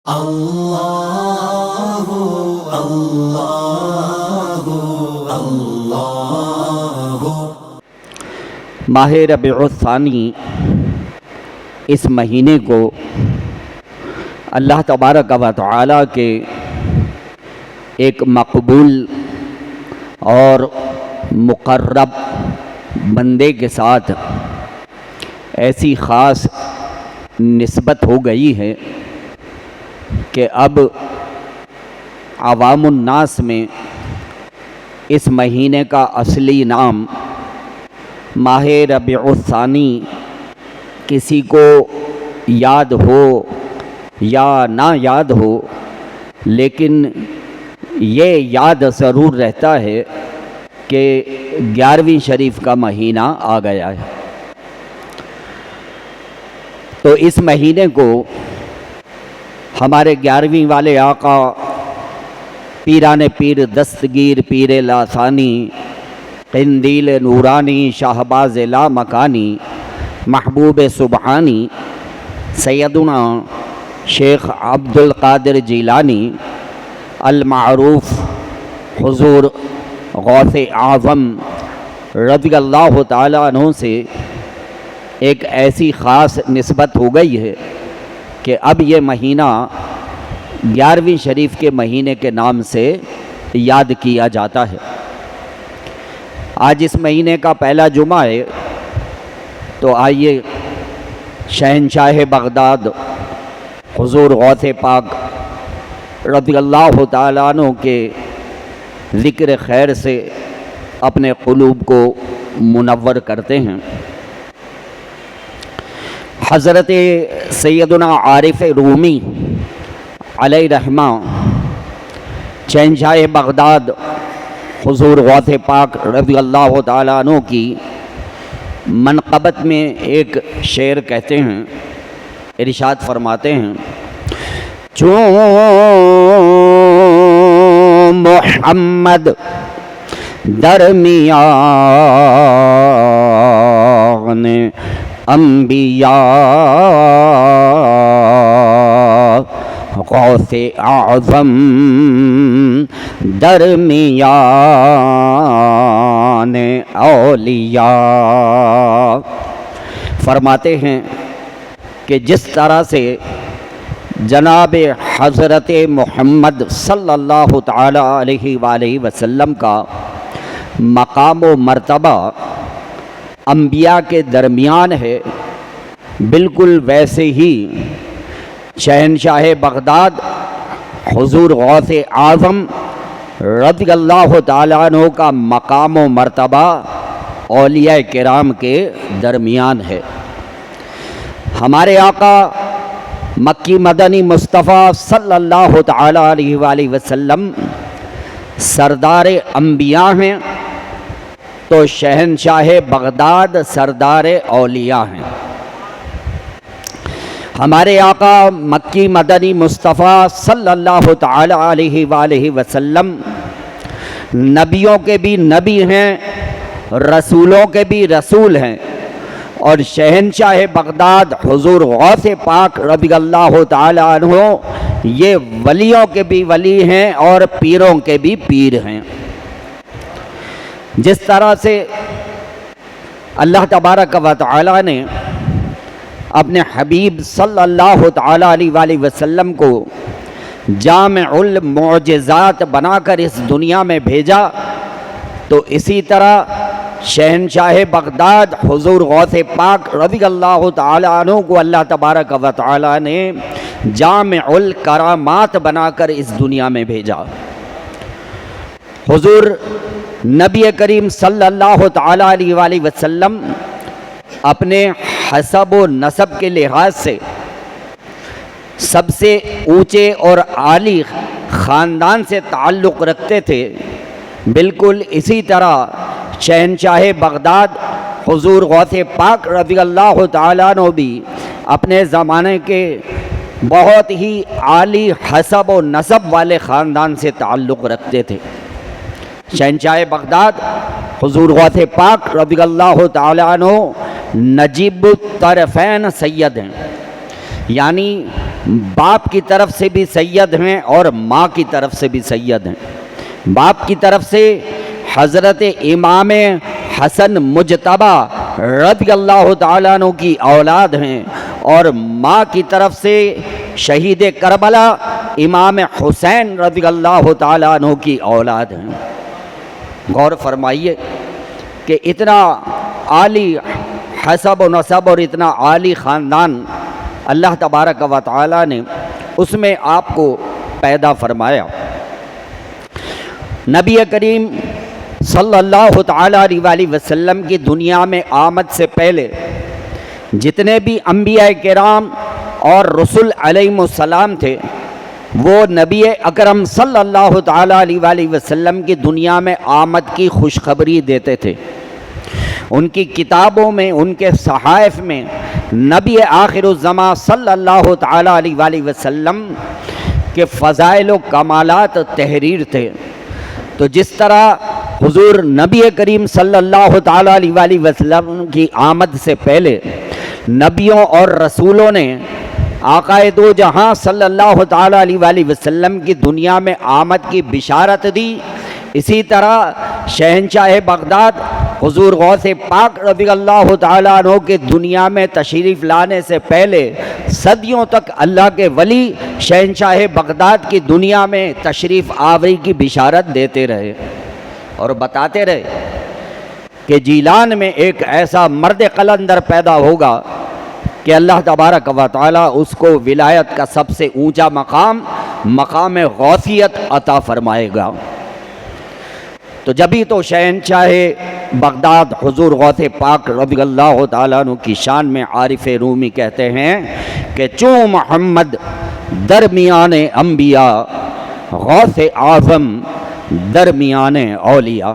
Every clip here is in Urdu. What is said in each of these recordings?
اللہ اللہ اللہ۔ ماہ ربیع الثانی اس مہینے کو اللہ تبارک و تعالیٰ کے ایک مقبول اور مقرب بندے کے ساتھ ایسی خاص نسبت ہو گئی ہے کہ اب عوام الناس میں اس مہینے کا اصلی نام ماہ ربیع الثانی کسی کو یاد ہو یا نہ یاد ہو، لیکن یہ یاد ضرور رہتا ہے کہ 11ویں شریف کا مہینہ آ گیا ہے۔ تو اس مہینے کو ہمارے 11ویں والے آقا پیران پیر دستگیر پیر لاثانی قندیل نورانی شاہباز لا مکانی محبوب سبحانی سیدنا شیخ عبد القادر جیلانی المعروف حضور غوث اعظم رضی اللہ تعالیٰ عنہ سے ایک ایسی خاص نسبت ہو گئی ہے کہ اب یہ مہینہ 11ویں شریف کے مہینے کے نام سے یاد کیا جاتا ہے۔ آج اس مہینے کا پہلا جمعہ ہے، تو آئیے شہنشاہ بغداد حضور غوث پاک رضی اللہ تعالیٰ عنہ کے ذکر خیر سے اپنے قلوب کو منور کرتے ہیں۔ حضرت سیدنا عارف رومی علیہ رحمہ شہنشاہ بغداد حضور غوث پاک رضی اللہ تعالیٰ عنہ کی منقبت میں ایک شعر کہتے ہیں، ارشاد فرماتے ہیں: چون محمد درمیان انبیاء غوث اعظم درمیان اولیاء۔ فرماتے ہیں کہ جس طرح سے جناب حضرت محمد صلی اللہ تعالیٰ علیہ وآلہ وسلم کا مقام و مرتبہ انبیاء کے درمیان ہے، بالکل ویسے ہی شہنشاہ بغداد حضور غوث اعظم رضی اللہ تعالیٰ عنہ کا مقام و مرتبہ اولیاء کرام کے درمیان ہے۔ ہمارے آقا مکی مدنی مصطفیٰ صلی اللہ تعالیٰ علیہ وآلہ وسلم سردار انبیاء ہیں، تو شہنشاہ بغداد سردار اولیاء ہیں۔ ہمارے آقا مکی مدنی مصطفیٰ صلی اللہ تعالیٰ علیہ وآلہ وسلم نبیوں کے بھی نبی ہیں، رسولوں کے بھی رسول ہیں، اور شہنشاہ بغداد حضور غوث پاک رضی اللہ تعالیٰ عنہ یہ ولیوں کے بھی ولی ہیں اور پیروں کے بھی پیر ہیں۔ جس طرح سے اللہ تبارک و تعالیٰ نے اپنے حبیب صلی اللہ تعالیٰ علیہ وآلہ وسلم کو جامع المعجزات بنا کر اس دنیا میں بھیجا، تو اسی طرح شہنشاہ بغداد حضور غوث پاک رضی اللہ تعالیٰ عنہ کو اللہ تبارک و تعالیٰ نے جامع الکرامات بنا کر اس دنیا میں بھیجا۔ حضور نبی کریم صلی اللہ تعالیٰ علیہ وآلہ وسلم اپنے حسب و نسب کے لحاظ سے سب سے اونچے اور عالی خاندان سے تعلق رکھتے تھے، بالکل اسی طرح شہنشاہ بغداد حضور غوث پاک رضی اللہ تعالیٰ عنہ بھی اپنے زمانے کے بہت ہی عالی حسب و نسب والے خاندان سے تعلق رکھتے تھے۔ شہنشاہ بغداد حضور غوث پاک رضی اللہ تعالیٰ عنہ نجیب الطرفین سید ہیں، یعنی باپ کی طرف سے بھی سید ہیں اور ماں کی طرف سے بھی سید ہیں۔ باپ کی طرف سے حضرت امام حسن مجتبی رضی اللہ تعالیٰ عنہ کی اولاد ہیں، اور ماں کی طرف سے شہید کربلا امام حسین رضی اللہ تعالیٰ عنہ کی اولاد ہیں۔ غور فرمائیے کہ اتنا عالی حسب و نسب اور اتنا عالی خاندان اللہ تبارک و تعالیٰ نے اس میں آپ کو پیدا فرمایا۔ نبی کریم صلی اللہ تعالیٰ علیہ وسلم کی دنیا میں آمد سے پہلے جتنے بھی انبیاء کرام اور رسول علیہم السلام تھے، وہ نبی اکرم صلی اللہ تعالیٰ علیہ وسلم کی دنیا میں آمد کی خوشخبری دیتے تھے۔ ان کی کتابوں میں، ان کے صحائف میں نبی آخر الزماں صلی اللہ تعالیٰ علیہ وسلم کے فضائل و کمالات تحریر تھے۔ تو جس طرح حضور نبی کریم صلی اللہ تعالیٰ علیہ وسلم کی آمد سے پہلے نبیوں اور رسولوں نے آقا دو جہاں صلی اللہ تعالیٰ علیہ وسلم کی دنیا میں آمد کی بشارت دی، اسی طرح شہنشاہ بغداد حضور غوث پاک رضی اللہ تعالیٰ عنہ کے دنیا میں تشریف لانے سے پہلے صدیوں تک اللہ کے ولی شہنشاہ بغداد کی دنیا میں تشریف آوری کی بشارت دیتے رہے اور بتاتے رہے کہ جیلان میں ایک ایسا مرد قلندر پیدا ہوگا کہ اللہ تبارک و تعالیٰ اس کو ولایت کا سب سے اونچا مقام غوثیت عطا فرمائے گا۔ تو جبھی تو شہنشاہ بغداد حضور غوث پاک رضی اللہ تعالیٰ عنہ کی شان میں عارف رومی کہتے ہیں کہ چوں محمد درمیان انبیاء غوث اعظم درمیان اولیاء۔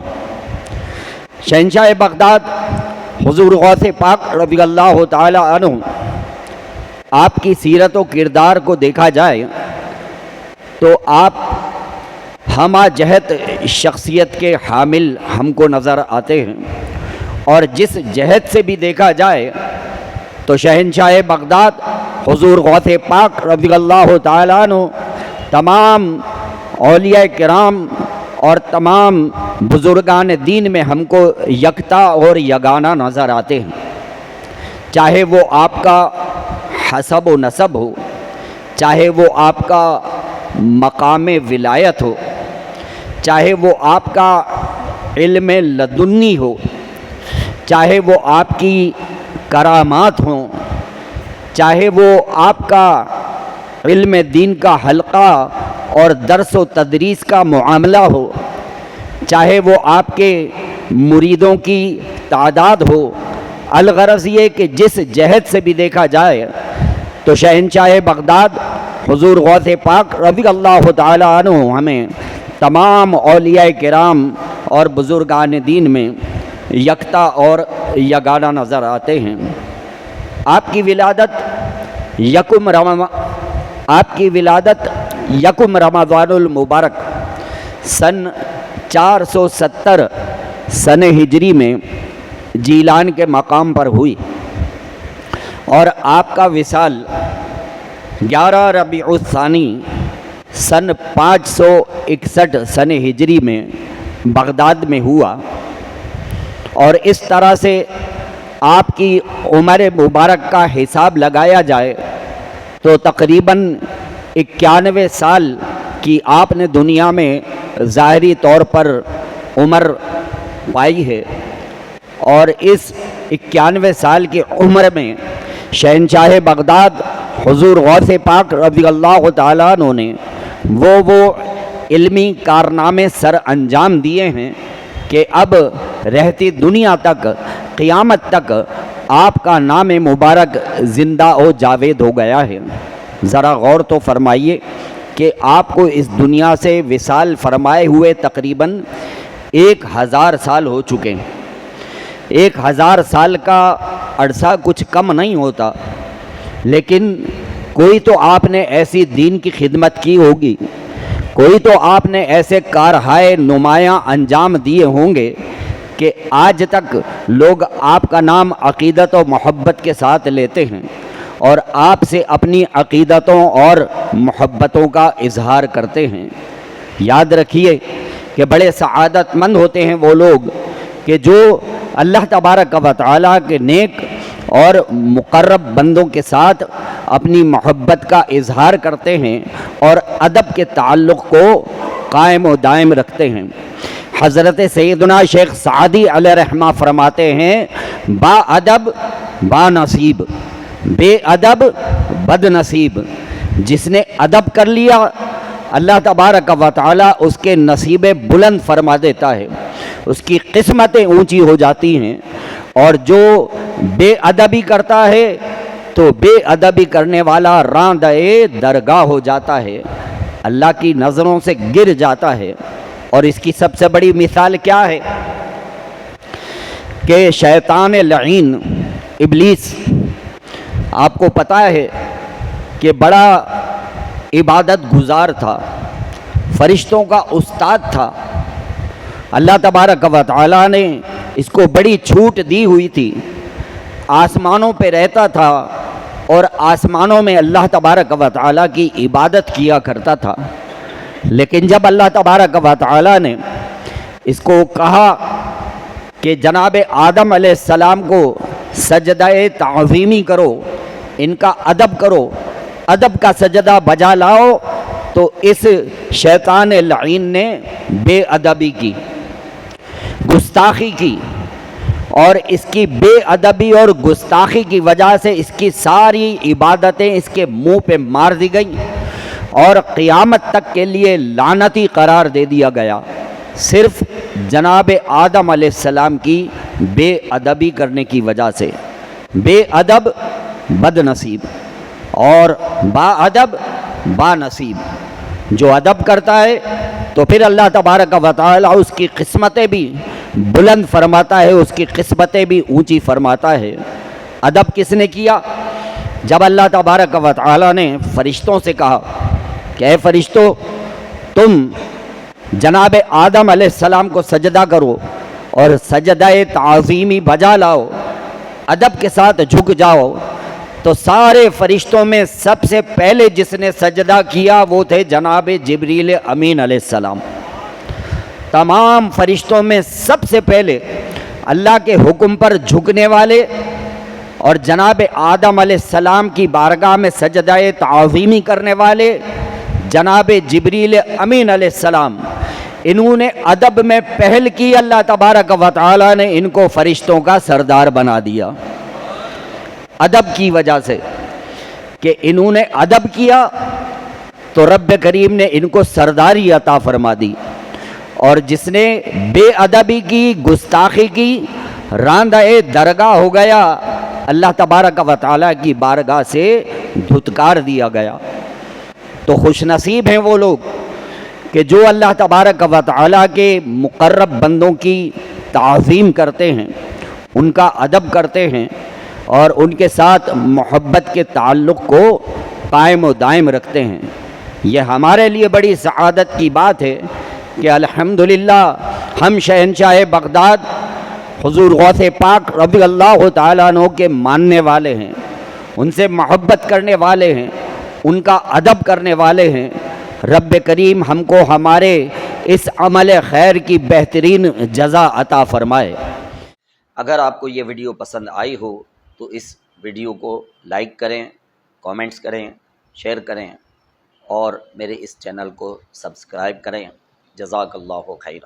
شہنشاہ بغداد حضور غوث پاک رضی اللہ تعالیٰ عنہ، آپ کی سیرت و کردار کو دیکھا جائے تو آپ ہمہ جہت شخصیت کے حامل ہم کو نظر آتے ہیں، اور جس جہت سے بھی دیکھا جائے تو شہنشاہ بغداد حضور غوث پاک رضی اللہ تعالیٰ عنہ تمام اولیاء کرام اور تمام بزرگان دین میں ہم کو یکتا اور یگانہ نظر آتے ہیں، چاہے وہ آپ کا حسب و نسب ہو، چاہے وہ آپ کا مقام ولایت ہو، چاہے وہ آپ کا علم لدنی ہو، چاہے وہ آپ کی کرامات ہوں، چاہے وہ آپ کا علم دین کا حلقہ اور درس و تدریس کا معاملہ ہو، چاہے وہ آپ کے مریدوں کی تعداد ہو، الغرض یہ کہ جس جہت سے بھی دیکھا جائے تو شہنشاہ بغداد حضور غوث پاک رضی اللہ تعالیٰ عنہ ہمیں تمام اولیاء کرام اور بزرگان دین میں یکتا اور یگانہ نظر آتے ہیں۔ آپ کی ولادت یکم رمضان المبارک سن 470 سن ہجری میں جیلان کے مقام پر ہوئی، اور آپ کا وصال 11 ربیع الثانی سن 561 سن ہجری میں بغداد میں ہوا، اور اس طرح سے آپ کی عمر مبارک کا حساب لگایا جائے تو تقریباً 91 سال کی آپ نے دنیا میں ظاہری طور پر عمر پائی ہے، اور اس 91 سال کی عمر میں شہنشاہ بغداد حضور غوث پاک رضی اللہ تعالیٰ عنہ نے وہ علمی کارنامے سر انجام دیے ہیں کہ اب رہتی دنیا تک، قیامت تک آپ کا نام مبارک زندہ و جاوید ہو گیا ہے۔ ذرا غور تو فرمائیے کہ آپ کو اس دنیا سے وصال فرمائے ہوئے تقریباً 1000 سال ہو چکے ہیں۔ 1000 سال کا عرصہ کچھ کم نہیں ہوتا، لیکن کوئی تو آپ نے ایسی دین کی خدمت کی ہوگی، کوئی تو آپ نے ایسے کارہائے نمایاں انجام دیے ہوں گے کہ آج تک لوگ آپ کا نام عقیدت و محبت کے ساتھ لیتے ہیں، اور آپ سے اپنی عقیدتوں اور محبتوں کا اظہار کرتے ہیں۔ یاد رکھیے کہ بڑے سعادت مند ہوتے ہیں وہ لوگ کہ جو اللہ تبارک و تعالیٰ کے نیک اور مقرب بندوں کے ساتھ اپنی محبت کا اظہار کرتے ہیں اور ادب کے تعلق کو قائم و دائم رکھتے ہیں۔ حضرت سیدنا شیخ سعدی علیہ رحمہ فرماتے ہیں با ادب با نصیب، بے ادب بد نصیب۔ جس نے ادب کر لیا اللہ تبارک و تعالیٰ اس کے نصیب بلند فرما دیتا ہے، اس کی قسمتیں اونچی ہو جاتی ہیں، اور جو بے ادبی کرتا ہے تو بے ادبی کرنے والا راندے درگاہ ہو جاتا ہے، اللہ کی نظروں سے گر جاتا ہے۔ اور اس کی سب سے بڑی مثال کیا ہے کہ شیطان لعین ابلیس، آپ کو پتہ ہے کہ بڑا عبادت گزار تھا، فرشتوں کا استاد تھا۔ اللہ تبارک و تعالیٰ نے اس کو بڑی چھوٹ دی ہوئی تھی، آسمانوں پہ رہتا تھا اور آسمانوں میں اللہ تبارک و تعالیٰ کی عبادت کیا کرتا تھا۔ لیکن جب اللہ تبارک و تعالیٰ نے اس کو کہا کہ جناب آدم علیہ السلام کو سجدہ تعظیمی کرو، ان کا ادب کرو، ادب کا سجدہ بجا لاؤ، تو اس شیطان لعین نے بے ادبی کی، گستاخی کی، اور اس کی بے ادبی اور گستاخی کی وجہ سے اس کی ساری عبادتیں اس کے منہ پہ مار دی گئیں اور قیامت تک کے لیے لعنتی قرار دے دیا گیا، صرف جناب آدم علیہ السلام کی بے ادبی کرنے کی وجہ سے۔ بے ادب بد نصیب اور با ادب با نصیب۔ جو ادب کرتا ہے تو پھر اللہ تبارک و تعالیٰ اس کی قسمتیں بھی بلند فرماتا ہے، اس کی قسمتیں بھی اونچی فرماتا ہے۔ ادب کس نے کیا؟ جب اللہ تبارک و تعالیٰ نے فرشتوں سے کہا کہ اے فرشتوں، تم جناب آدم علیہ السلام کو سجدہ کرو اور سجدہ تعظیمی بجا لاؤ، ادب کے ساتھ جھک جاؤ، تو سارے فرشتوں میں سب سے پہلے جس نے سجدہ کیا وہ تھے جناب جبریل امین علیہ السلام۔ تمام فرشتوں میں سب سے پہلے اللہ کے حکم پر جھکنے والے اور جناب آدم علیہ السلام کی بارگاہ میں سجدہ تعظیمی کرنے والے جناب جبریل امین علیہ السلام، انہوں نے ادب میں پہل کی۔ اللہ تبارک و تعالیٰ نے ان کو فرشتوں کا سردار بنا دیا ادب کی وجہ سے، کہ انہوں نے ادب کیا تو رب کریم نے ان کو سرداری عطا فرما دی، اور جس نے بے ادبی کی، گستاخی کی، راندہ درگاہ ہو گیا، اللہ تبارک و تعالیٰ کی بارگاہ سے دھتکار دیا گیا۔ تو خوش نصیب ہیں وہ لوگ کہ جو اللہ تبارک و تعالیٰ کے مقرب بندوں کی تعظیم کرتے ہیں، ان کا ادب کرتے ہیں اور ان کے ساتھ محبت کے تعلق کو قائم و دائم رکھتے ہیں۔ یہ ہمارے لیے بڑی سعادت کی بات ہے کہ الحمدللہ ہم شہنشاہ بغداد حضور غوث پاک رضی اللہ تعالیٰ عنہ کے ماننے والے ہیں، ان سے محبت کرنے والے ہیں، ان کا ادب کرنے والے ہیں۔ رب کریم ہم کو ہمارے اس عمل خیر کی بہترین جزا عطا فرمائے۔ اگر آپ کو یہ ویڈیو پسند آئی ہو تو اس ویڈیو کو لائک کریں، کامنٹس کریں، شیئر کریں اور میرے اس چینل کو سبسکرائب کریں۔ جزاک اللہ خیر۔